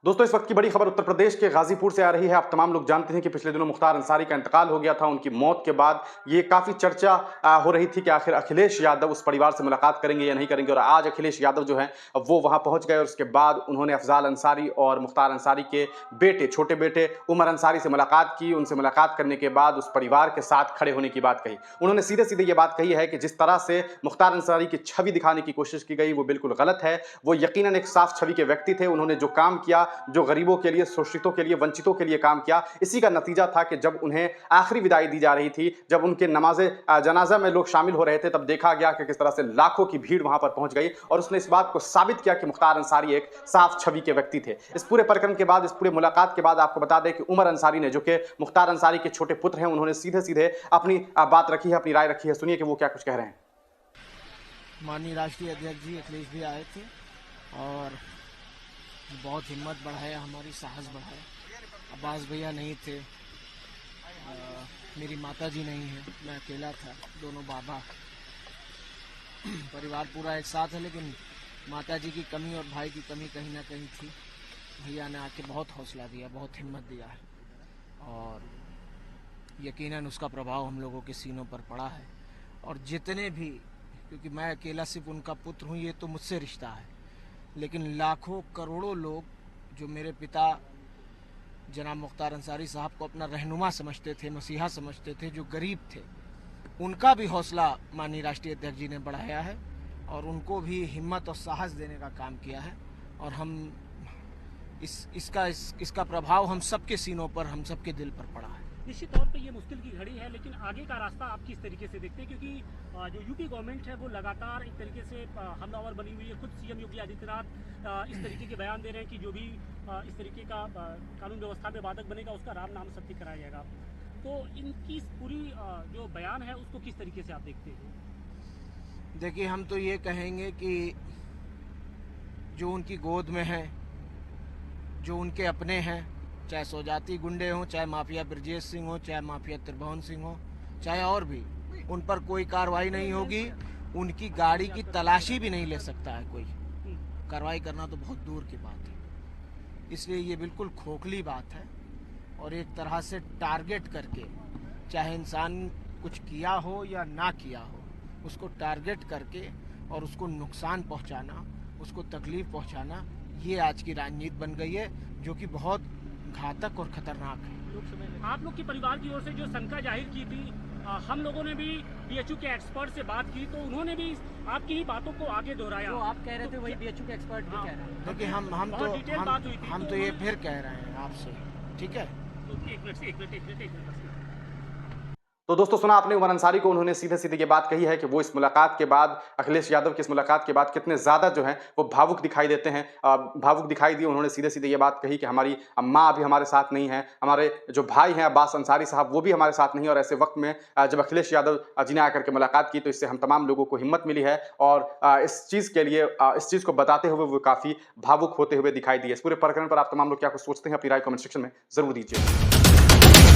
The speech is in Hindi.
दोस्तों, इस वक्त की बड़ी खबर उत्तर प्रदेश के गाजीपुर से आ रही है। आप तमाम लोग जानते हैं कि पिछले दिनों मुख्तार अंसारी का इंतकाल हो गया था। उनकी मौत के बाद ये काफी चर्चा हो रही थी कि आखिर अखिलेश यादव उस परिवार से मुलाकात करेंगे या नहीं करेंगे। और आज अखिलेश यादव जो है वो वहां पहुंच गए और उसके बाद उन्होंने अफजाल अंसारी और मुख्तार अंसारी के बेटे, छोटे बेटे उमर अंसारी से मुलाकात की। उनसे मुलाकात करने के बाद उस परिवार के साथ खड़े होने की बात कही। उन्होंने सीधे सीधे ये बात कही है कि जिस तरह से मुख्तार अंसारी की छवि दिखाने की कोशिश की गई वो बिल्कुल गलत है। वो यकीनन एक साफ छवि के व्यक्ति थे। उन्होंने जो काम किया, जो गरीबों के लिए, शोषितों के लिए, वंचितों के लिए काम किया, इसी का नतीजा था कि जब उन्हें आखिरी विदाई दी जा रही थी, जब उनके नमाज़े जनाजा में लोग शामिल हो रहे थे, तब देखा गया कि किस तरह से लाखों की भीड़ वहां पर पहुंच गई। और उसने इस बात को साबित किया कि मुख्तार अंसारी एक साफ छवि के व्यक्ति थे। इस पूरे प्रकरण के बाद, इस पूरे मुलाकात के बाद आपको बता दें कि उमर अंसारी ने, जो कि मुख्तार अंसारी के छोटे पुत्र हैं, उन्होंने सीधे सीधे अपनी बात रखी है, अपनी राय रखी है। सुनिए कि वो क्या कुछ कह रहे हैं। माननीय राष्ट्रीय अध्यक्ष जी अखिलेश भी आए थे और बहुत हिम्मत बढ़ाया, हमारी साहस बढ़ाया। अब्बास भैया नहीं थे, मेरी माता जी नहीं है, मैं अकेला था, दोनों बाबा, परिवार पूरा एक साथ है। लेकिन माता जी की कमी और भाई की कमी कहीं ना कहीं थी। भैया ने आके बहुत हौसला दिया, बहुत हिम्मत दिया है और यकीनन उसका प्रभाव हम लोगों के सीनों पर पड़ा है। और जितने भी, क्योंकि मैं अकेला सिर्फ उनका पुत्र हूँ, ये तो मुझसे रिश्ता है, लेकिन लाखों करोड़ों लोग जो मेरे पिता जनाब मुख्तार अंसारी साहब को अपना रहनुमा समझते थे, मसीहा समझते थे, जो गरीब थे, उनका भी हौसला माननीय राष्ट्रीय अध्यक्ष जी ने बढ़ाया है और उनको भी हिम्मत और साहस देने का काम किया है। और हम इसका प्रभाव हम सबके सीनों पर, हम सबके दिल पर पड़ा है। निश्चित तौर पे ये मुश्किल की घड़ी है, लेकिन आगे का रास्ता आप किस तरीके से देखते हैं? क्योंकि जो यूपी गवर्नमेंट है वो लगातार एक तरीके से हमलावर बनी हुई है। खुद सीएम योगी आदित्यनाथ इस तरीके के बयान दे रहे हैं कि जो भी इस तरीके का कानून व्यवस्था में बाधक बनेगा उसका राम नाम सत्य कराया जाएगा। तो इनकी पूरी जो बयान है उसको किस तरीके से आप देखते हैं? देखिए, हम तो ये कहेंगे कि जो उनकी गोद में है, जो उनके अपने हैं, चाहे सौजाती गुंडे हों, चाहे माफिया ब्रजेश सिंह हो, चाहे माफिया त्रिभुवन सिंह हो, चाहे और भी, उन पर कोई कार्रवाई नहीं होगी। उनकी गाड़ी की तलाशी भी नहीं ले सकता है कोई। कार्रवाई करना तो बहुत दूर की बात है। इसलिए ये बिल्कुल खोखली बात है और एक तरह से टारगेट करके, चाहे इंसान कुछ किया हो या ना किया हो, उसको टारगेट करके और उसको नुकसान पहुंचाना, उसको तकलीफ पहुंचाना, ये आज की राजनीति बन गई है, जो कि बहुत घातक और खतरनाक है। आप लोग के परिवार की ओर से जो शंका जाहिर की थी, हम लोगों ने भी बीएचयू के एक्सपर्ट से बात की तो उन्होंने भी आपकी ही बातों को आगे दोहराया। तो आप कह रहे थे वही बीएचयू के एक्सपर्ट भी कह रहे हैं। देखिए, हम तो ये फिर कह रहे हैं आपसे, ठीक है? एक मिनट। तो दोस्तों, सुना आपने उमर अंसारी को। उन्होंने सीधे सीधे ये बात कही है कि वो इस मुलाकात के बाद, अखिलेश यादव की इस मुलाकात के बाद कितने ज़्यादा जो हैं वो भावुक दिखाई देते हैं, भावुक दिखाई दिए। उन्होंने सीधे सीधे ये बात कही कि हमारी माँ अभी हमारे साथ नहीं है, हमारे जो भाई हैं अब्बास अंसारी साहब वो भी हमारे साथ नहीं है। और ऐसे वक्त में जब अखिलेश यादव जी ने आकर के मुलाकात की तो इससे हम तमाम लोगों को हिम्मत मिली है और इस चीज़ के लिए, इस चीज़ को बताते हुए वो काफ़ी भावुक होते हुए दिखाई दिए। इस पूरे प्रकरण पर आप तमाम लोग क्या कुछ सोचते हैं? अपनी राय कमेंट सेक्शन में ज़रूर दीजिए।